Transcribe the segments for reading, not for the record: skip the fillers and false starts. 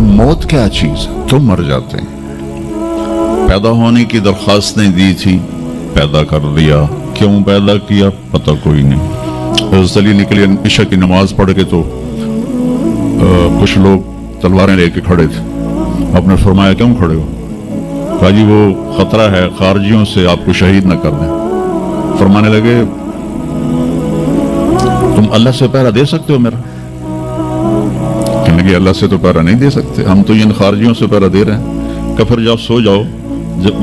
موت کیا چیز ہے؟ تو مر جاتے ہیں. پیدا ہونے کی درخواست نہیں دی تھی، پیدا کر دیا. کیوں پیدا کیا پتہ کوئی نہیں. حضرت علی نکلے عشاء کی نماز پڑھ کے تو کچھ لوگ تلواریں لے کے کھڑے تھے. آپ نے فرمایا کیوں کھڑے ہو؟ کہا جی وہ خطرہ ہے خارجیوں سے آپ کو شہید نہ کر دیں. فرمانے لگے تم اللہ سے پہرا دے سکتے ہو میرا؟ کہنے لگے اللہ سے تو پہرا نہیں دے سکتے، ہم تو ان خارجیوں سے پہرا دے رہے ہیں. کہ پھر جب سو جاؤ، جب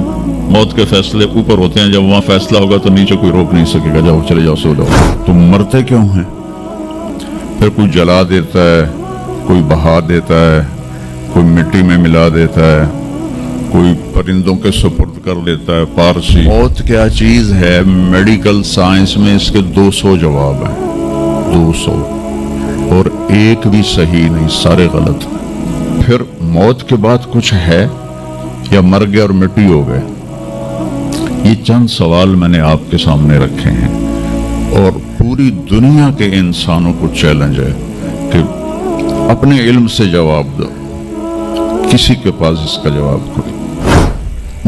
موت کے فیصلے اوپر ہوتے ہیں، جب وہاں فیصلہ ہوگا تو نیچے کوئی روک نہیں سکے گا. جاؤ چلے جاؤ سو جاؤ. تم مرتے کیوں ہیں؟ پھر کوئی جلا دیتا ہے، کوئی بہا دیتا ہے، کوئی مٹی میں ملا دیتا ہے، کوئی پرندوں کے سپرد کر دیتا ہے. پارسی موت کیا چیز ہے؟ میڈیکل سائنس میں اس کے 200 جواب ہیں، 200، اور ایک بھی صحیح نہیں، سارے غلط. پھر موت کے بعد کچھ ہے یا مر گئے اور مٹی ہو گئے؟ یہ چند سوال میں نے آپ کے سامنے رکھے ہیں اور پوری دنیا کے انسانوں کو چیلنج ہے کہ اپنے علم سے جواب دو. کسی کے پاس اس کا جواب کوئی.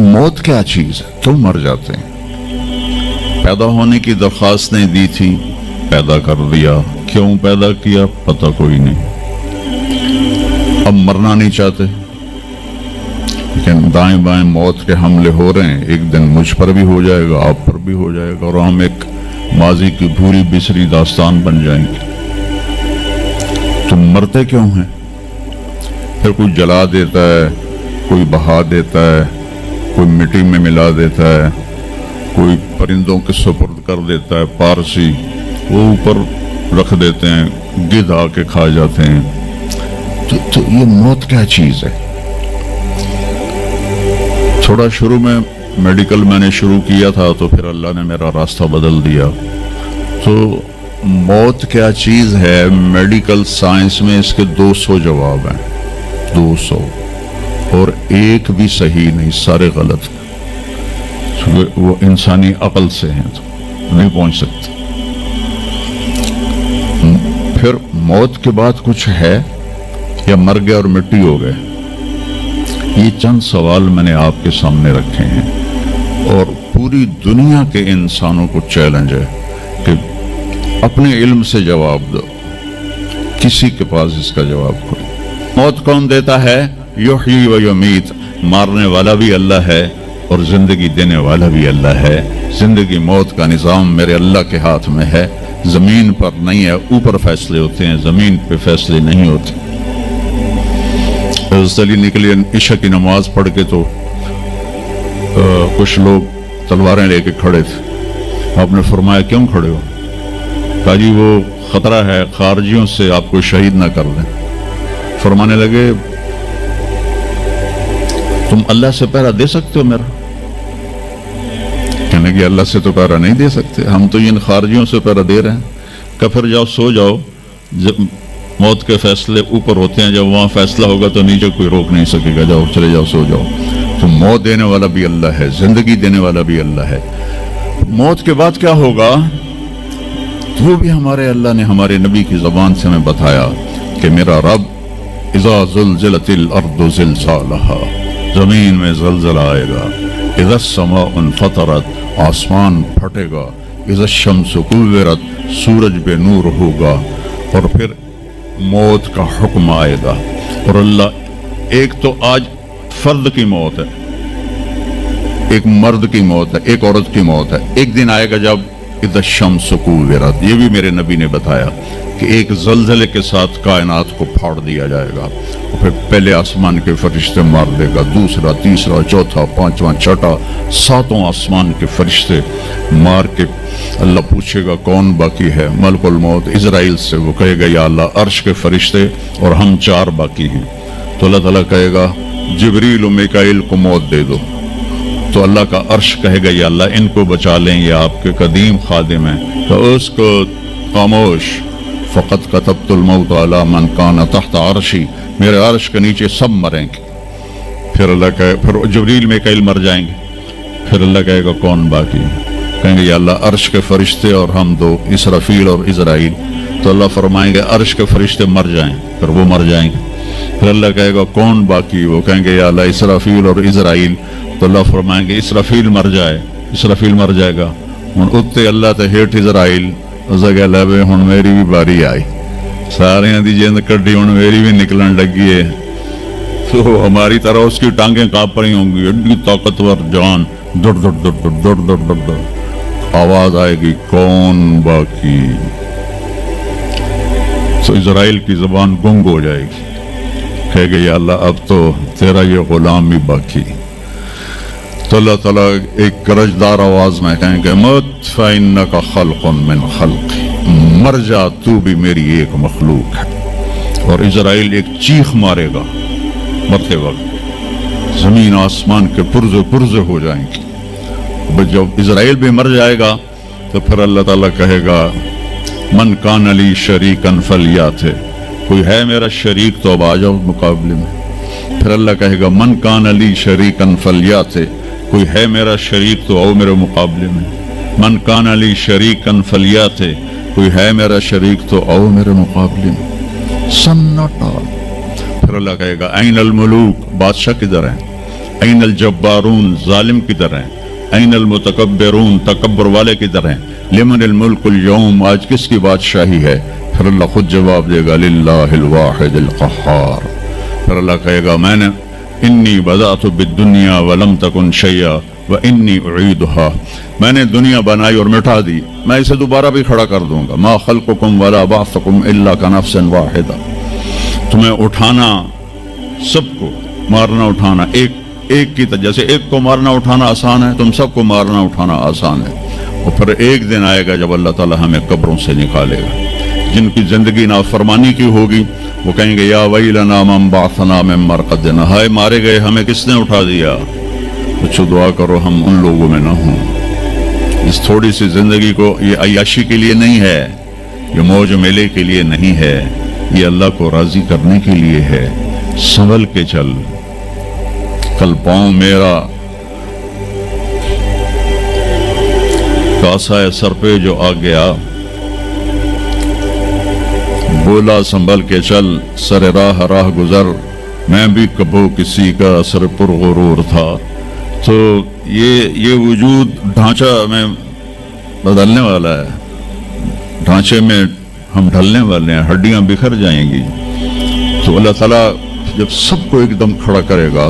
موت کیا چیز ہے؟ تو مر جاتے ہیں. پیدا ہونے کی درخواست نہیں دی تھی، پیدا کر دیا. کیوں پیدا کیا پتہ کوئی نہیں. اب مرنا نہیں چاہتے، لیکن دائیں بائیں موت کے حملے ہو رہے ہیں. ایک دن مجھ پر بھی ہو جائے گا، آپ پر بھی ہو جائے گا، اور ہم ایک ماضی کی بھولی بسری داستان بن جائیں گے. تم مرتے کیوں ہیں؟ پھر کوئی جلا دیتا ہے، کوئی بہا دیتا ہے، کوئی مٹی میں ملا دیتا ہے، کوئی پرندوں کے سپرد کر دیتا ہے. پارسی وہ اوپر رکھ دیتے ہیں، گدھ آ کے کھا جاتے ہیں. تو یہ موت کیا چیز ہے؟ تھوڑا شروع میں میڈیکل میں نے شروع کیا تھا تو پھر اللہ نے میرا راستہ بدل دیا. تو موت کیا چیز ہے؟ میڈیکل سائنس میں اس کے 200 جواب ہیں، 200، اور ایک بھی صحیح نہیں، سارے غلط. وہ انسانی عقل سے ہیں تو نہیں پہنچ سکتے. پھر موت کے بعد کچھ ہے یا مر گئے اور مٹی ہو گئے؟ یہ چند سوال میں نے آپ کے سامنے رکھے ہیں اور پوری دنیا کے انسانوں کو چیلنج ہے کہ اپنے علم سے جواب دو. کسی کے پاس اس کا جواب کوئی. موت کون دیتا ہے؟ یحیی و یمیت. مارنے والا بھی اللہ ہے اور زندگی دینے والا بھی اللہ ہے. زندگی موت کا نظام میرے اللہ کے ہاتھ میں ہے. زمین پر نہیں ہے، اوپر فیصلے ہوتے ہیں، زمین پہ فیصلے نہیں ہوتے. حضرت علی نکلے عشاء کی نماز پڑھ کے تو کچھ لوگ تلواریں لے کے کھڑے تھے. آپ نے فرمایا کیوں کھڑے ہو؟ کہا جی وہ خطرہ ہے خارجیوں سے آپ کو شہید نہ کر دیں. فرمانے لگے تم اللہ سے پہرا دے سکتے ہو میرا؟ کہنے کہ اللہ سے تو پہرا نہیں دے سکتے، ہم تو ان خارجیوں سے پہرا دے رہے ہیں. کہ پھر جاؤ سو جاؤ، جب موت کے فیصلے اوپر ہوتے ہیں، جب وہاں فیصلہ ہوگا تو نیچے کوئی روک نہیں سکے گا. جاؤ چلے جاؤ سو جاؤ. تو موت دینے والا بھی اللہ ہے، زندگی دینے والا بھی اللہ ہے. موت کے بعد کیا ہوگا وہ بھی ہمارے اللہ نے ہمارے نبی کی زبان سے ہمیں بتایا کہ میرا رب اذا زلزلت الارض زلزالہا، زمین میں زلزلہ آئے گا. اذا السماء انفطرت، آسمان پھٹے گا. اذا الشمس کورت، سورج بے نور ہوگا. اور پھر موت کا حکم آئے گا. اور اللہ ایک تو آج فرد کی موت ہے، ایک مرد کی موت ہے، ایک عورت کی موت ہے. ایک دن آئے گا جب اذا الشمس کورت، یہ بھی میرے نبی نے بتایا کہ ایک زلزلے کے ساتھ کائنات کو پھاڑ دیا جائے گا. اور پھر پہلے آسمان کے فرشتے مار دے گا، دوسرا، تیسرا، چوتھا، پانچواں، چھٹا، ساتوں آسمان کے فرشتے مار کے اللہ پوچھے گا کون باقی ہے؟ ملک الموت اسرائیل سے وہ کہے گا یا اللہ عرش کے فرشتے اور ہم 4 باقی ہیں. تو اللہ تعالیٰ کہے گا جبریل و میکائیل کو موت دے دو. تو اللہ کا عرش کہے گا یا اللہ ان کو بچا لیں، یہ آپ کے قدیم خادم ہیں. تو اس کو خاموش، فقط کتبت الموت علی من کان تحت عرشی، میرے عرش کے نیچے سب مریں گے. پھر اللہ کہے، پھر جبریل میکائیل مر جائیں گے. پھر اللہ کہے گا کون باقی ہے؟ کہیں گے یا اللہ عرش کے فرشتے اور ہم 2، اسرافیل اور اسرائیل. تو اللہ فرمائیں گے عرش کے فرشتے مر جائیں، پھر وہ مر جائیں گے. پھر اللہ کہے گا کون باقی؟ وہ کہیں گے یا اللہ اسرافیل اور اسرائیل. تو اللہ فرمائیں گے اسرافیل مر جائے. اسرافیل مر جائے گا. ہوں اتنے اللہ تے ہیٹ اسرائیل. اس کہ لے ہوں میری بھی باری آئی, سارے دی جند کڈی, ہوں میری بھی نکلن لگی ہے. تو ہماری طرح اس کی ٹانگیں کانپ رہی ہوں گی, ایڈی طاقتور جان, دڑ دڑ دڑ دڑ دڑ دڑ دڑ دڑ. آواز آئے گی کون باقی؟ تو اسرائیل کی زبان گنگ ہو جائے گی, کہے گے یا اللہ اب تو تیرا یہ غلام بھی باقی. تو اللہ تعالیٰ ایک گرجدار آواز میں کہیں گے مت فإنک خلق من خلقی, مر جا تو بھی میری ایک مخلوق ہے. اور اسرائیل ایک چیخ مارے گا مرتے وقت, زمین آسمان کے پرزے پرزے ہو جائیں گی. جب اسرائیل بھی مر جائے گا تو پھر اللہ تعالیٰ کہے گا من کان لی شریکن فلیات, کوئی ہے میرا شریک تو اب آ جاؤ مقابلے میں. پھر اللہ کہے گا من کان لی شریکن فلیات, کوئی ہے میرا شریک تو آؤ میرے مقابلے میں. من کان لی شریکن فلیات, کوئی ہے میرا شریک تو آؤ میرے مقابلے میں. سناٹا. پھر اللہ کہے گا این الملوک, بادشاہ کدھر ہیں؟ این الجبارون, ظالم کدھر ہیں؟ این المتکبرون, تکبر والے کدھر ہیں؟ لمن الملک اليوم, آج کس کی بادشاہی ہے؟ پھر اللہ خود جواب دے گا للہ الواحد القہار. پھر اللہ کہے گا میں نے انی بدأت بالدنیا ولم تکن شیئا وانی اعیدها, میں نے دنیا بنائی اور مٹا دی, میں اسے دوبارہ بھی کھڑا کر دوں گا. ما خلقکم ولا بعثکم الا کنفس واحدہ, تمہیں اٹھانا, سب کو مارنا اٹھانا ایک کی طرح, جیسے ایک کو مارنا اٹھانا آسان ہے, تم سب کو مارنا اٹھانا آسان ہے. اور پھر ایک دن آئے گا جب اللہ تعالیٰ ہمیں قبروں سے نکالے گا. جن کی زندگی نافرمانی کی ہوگی وہ کہیں گے یا ویلنا من بعثنا من مرقدنا, ہائے مارے گئے ہمیں کس نے اٹھا دیا. کچھ دعا کرو ہم ان لوگوں میں نہ ہوں. اس تھوڑی سی زندگی کو یہ عیاشی کے لیے نہیں ہے, یہ موج میلے کے لیے نہیں ہے, یہ اللہ کو راضی کرنے کے لیے ہے. سنبھل کے چل, کل پاؤں میرا کاسا ہے سر پہ جو آ گیا, بولا سنبھل کے چل سر راہ راہ گزر, میں بھی کبو کسی کا سر پر غرور تھا. تو یہ وجود ڈھانچہ میں بدلنے والا ہے, ڈھانچے میں ہم ڈھلنے والے ہیں, ہڈیاں بکھر جائیں گی. تو اللہ تعالیٰ جب سب کو ایک دم کھڑا کرے گا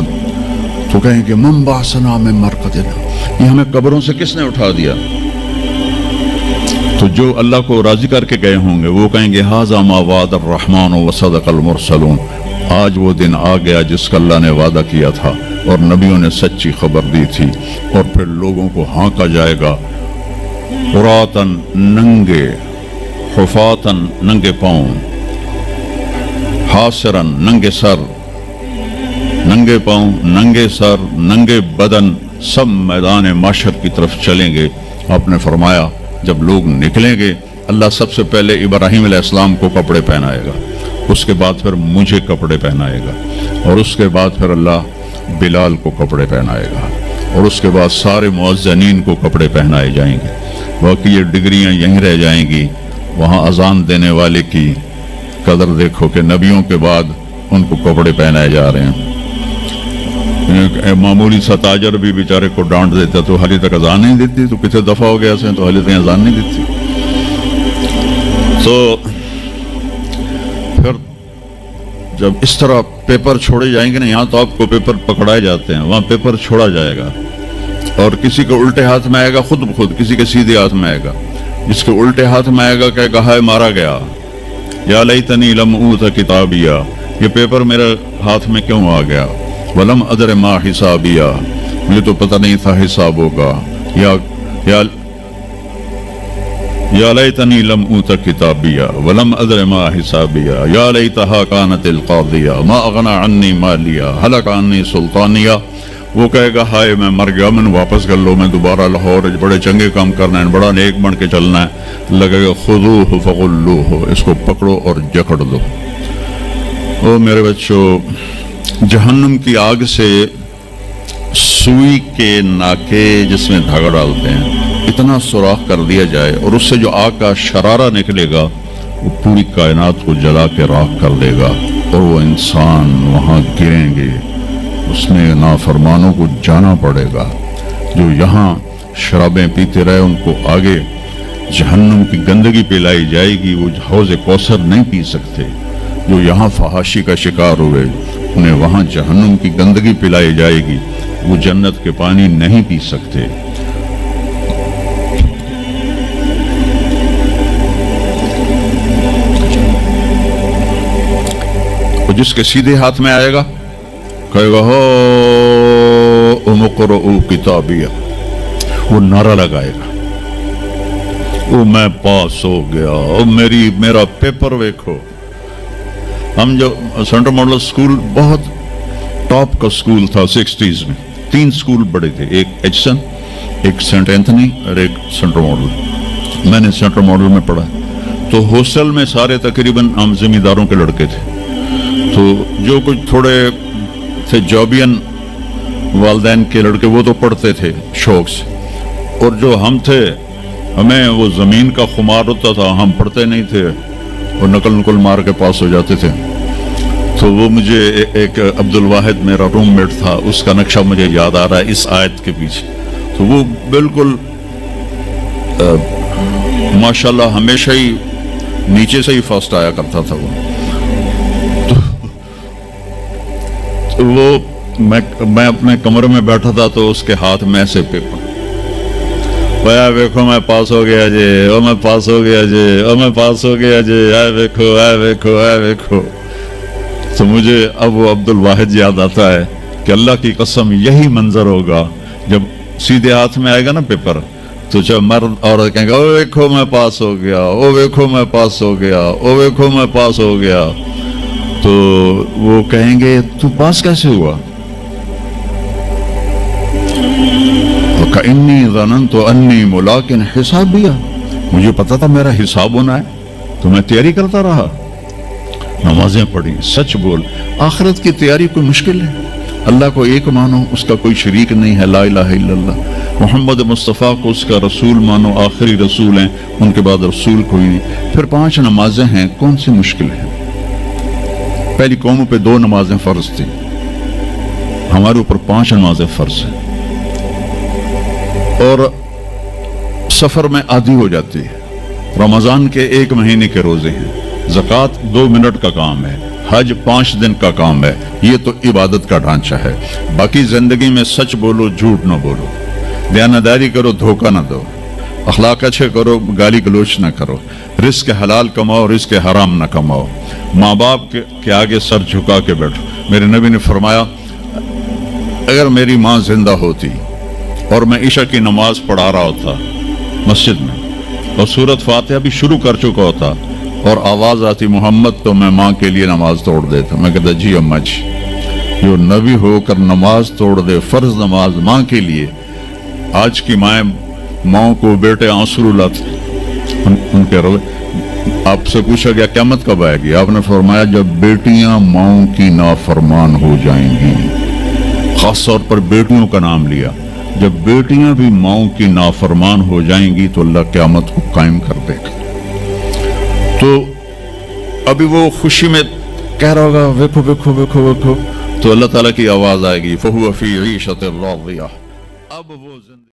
تو کہیں گے من بعثنا من مرقدنا, یہ ہمیں قبروں سے کس نے اٹھا دیا. تو جو اللہ کو راضی کر کے گئے ہوں گے وہ کہیں گے ھذا ما وعد الرحمن وصدق المرسلون, آج وہ دن آ گیا جس کا اللہ نے وعدہ کیا تھا اور نبیوں نے سچی خبر دی تھی. اور پھر لوگوں کو ہانکا جائے گا عراۃً, ننگے, حفاۃً, ننگے پاؤں, حاسراً, ننگے سر, ننگے پاؤں, ننگے سر, ننگے بدن, سب میدان معاشر کی طرف چلیں گے. آپ نے فرمایا جب لوگ نکلیں گے اللہ سب سے پہلے ابراہیم علیہ السلام کو کپڑے پہنائے گا, اس کے بعد پھر مجھے کپڑے پہنائے گا, اور اس کے بعد پھر اللہ بلال کو کپڑے پہنائے گا, اور اس کے بعد سارے مؤذنین کو کپڑے پہنائے جائیں گے. باقی یہ ڈگریاں یہیں رہ جائیں گی. وہاں اذان دینے والے کی قدر دیکھو کہ نبیوں کے بعد ان کو کپڑے پہنائے جا رہے ہیں. معمولی سا تاجر بھی بیچارے کو ڈانٹ دیتا تو حالی تک اذان نہیں دیتی, تو کتنے دفعہ ہو گیا سے تو حالی تک اذان نہیں دیتی. تو پھر جب اس طرح پیپر چھوڑے جائیں گے نا, یہاں تو آپ کو پیپر پکڑائے جاتے ہیں, وہاں پیپر چھوڑا جائے گا, اور کسی کے الٹے ہاتھ میں آئے گا خود بخود, کسی کے سیدھے ہاتھ میں آئے گا. جس کے الٹے ہاتھ میں آئے گا کہ گہائے مارا گیا, یا لیتنی لم اوت کتابیا, یہ پیپر میرے ہاتھ میں کیوں آ گیا. ولم ادر ما حسابیا, مجھے تو پتہ نہیں تھا حساب ہوگا. یا لیتنی لم اوت کتابیا ولم ادر ما حسابیا, یا لیتہا کانت القاضیہ ما اغنی عنی مالیا ہلک عنی سلطانیہ. وہ کہے گا ہائے میں مر گیا, میں واپس کر لو, میں دوبارہ لاہور بڑے چنگے کام کرنا ہے, بڑا نیک بن کے چلنا ہے. لگے گا خذوہ فغلوہ, اس کو پکڑو اور جکڑ دو. او میرے بچوں, جہنم کی آگ سے سوئی کے ناکے جس میں دھاگا ڈالتے ہیں اتنا سوراخ کر دیا جائے, اور اس سے جو آگ کا شرارہ نکلے گا وہ پوری کائنات کو جلا کے راکھ کر دے گا. اور وہ انسان وہاں گریں گے، اس میں نافرمانوں کو جانا پڑے گا۔ جو یہاں شرابیں پیتے رہے ان کو آگے جہنم کی گندگی پلائی جائے گی، وہ حوض کوثر نہیں پی سکتے۔ جو یہاں فحاشی کا شکار ہوئے انہیں وہاں جہنم کی گندگی پلائی جائے گی، وہ جنت کے پانی نہیں پی سکتے۔ جس کے سیدھے ہاتھ میں آئے گا کہے گا ہو اقرؤ کتابیہ، وہ نعرہ لگائے گا، وہ میں پاس ہو گیا، او میرا پیپر ویکھو۔ ہم جو سینٹرل ماڈل سکول بہت ٹاپ کا سکول تھا 60s میں، 3 سکول بڑے تھے، ایک ایچسن، ایک سینٹ اینتھنی اور ایک سینٹرل ماڈل۔ میں نے سینٹرل ماڈل میں پڑھا، تو ہاسٹل میں سارے تقریباً ہم زمینداروں کے لڑکے تھے، تو جو کچھ تھوڑے تھے جابین والدین کے لڑکے وہ تو پڑھتے تھے شوق سے، اور جو ہم تھے ہمیں وہ زمین کا خمار ہوتا تھا، ہم پڑھتے نہیں تھے اور نقل مار کے پاس ہو جاتے تھے۔ تو وہ مجھے ایک عبد الواحد میرا روم میٹ تھا، اس کا نقشہ مجھے یاد آ رہا ہے اس آیت کے پیچھے۔ تو وہ بالکل ماشاءاللہ ہمیشہ ہی نیچے سے ہی فرسٹ آیا کرتا تھا وہ۔ تو وہ میں اپنے کمرے میں بیٹھا تھا تو اس کے ہاتھ میں سے پیپر، ویکھو میں پاس ہو گیا جی، او میں پاس ہو گیا جی، او میں پاس ہو گیا جی، اے ویکھو اے ویکھو اے ویکھو۔ تو مجھے اب وہ عبد الواحد یاد آتا ہے کہ اللہ کی قسم یہی منظر ہوگا جب سیدھے ہاتھ میں آئے گا نا پیپر، تو جب مرد عورت کہیں گے او ویکھو میں پاس ہو گیا، او ویکھو میں پاس ہو گیا، او ویکھو میں پاس ہو گیا، تو وہ کہیں گے تو پاس کیسے ہوا؟ وَكَإِنِّي ظَنَنْتُ أَنِّي مُلَاقٍ حِسَابِيَهْ، مجھے پتا تھا میرا حساب ہونا ہے تو میں تیاری کرتا رہا، نمازیں پڑھی، سچ بول۔ آخرت کی تیاری کوئی مشکل ہے؟ اللہ کو ایک مانو، اس کا کوئی شریک نہیں ہے، لا الہ الا اللہ۔ محمد مصطفیٰ کو اس کا رسول مانو، آخری رسول ہیں، ان کے بعد رسول کوئی نہیں۔ پھر 5 نمازیں ہیں، کون سی مشکل ہے؟ پہلی قوموں پہ 2 نمازیں فرض تھی، ہمارے اوپر 5 نمازیں فرض ہیں، اور سفر میں عادی ہو جاتی ہے۔ رمضان کے 1 مہینے کے روزے ہیں، زکوٰۃ 2 منٹ کا کام ہے، حج 5 دن کا کام ہے، یہ تو عبادت کا ڈھانچہ ہے۔ باقی زندگی میں سچ بولو، جھوٹ نہ بولو، دیانتداری کرو، دھوکہ نہ دو، اخلاق اچھے کرو، گالی گلوچ نہ کرو، رزق حلال کماؤ، رزق حرام نہ کماؤ، ماں باپ کے آگے سر جھکا کے بیٹھو۔ میرے نبی نے فرمایا اگر میری ماں زندہ ہوتی اور میں عشاء کی نماز پڑھا رہا ہوتا مسجد میں اور سورۃ فاتحہ بھی شروع کر چکا ہوتا اور آواز آتی محمد، تو میں ماں کے لیے نماز توڑ دیتا۔ میں کہتا جی اماں جی، جو نبی ہو کر نماز توڑ دے، فرض نماز ماں کے لیے۔ آج کی ماں کو بیٹے آنسو رلاتے ان کے روے۔ آپ سے پوچھا گیا قیامت کب آئے گی؟ آپ نے فرمایا جب بیٹیاں ماؤں کی نافرمان ہو جائیں گی، خاص طور پر بیٹیوں کا نام لیا، جب بیٹیاں بھی ماؤں کی نافرمان ہو جائیں گی تو اللہ قیامت کو قائم کر دے گا۔ تو ابھی وہ خوشی میں کہہ رہا ہوگا ویکھو ویکھو ویکھو ویکھو، تو اللہ تعالیٰ کی آواز آئے گی فَهُوَ فِي عِيشَةٍ رَاضِيَةٍ، اب وہ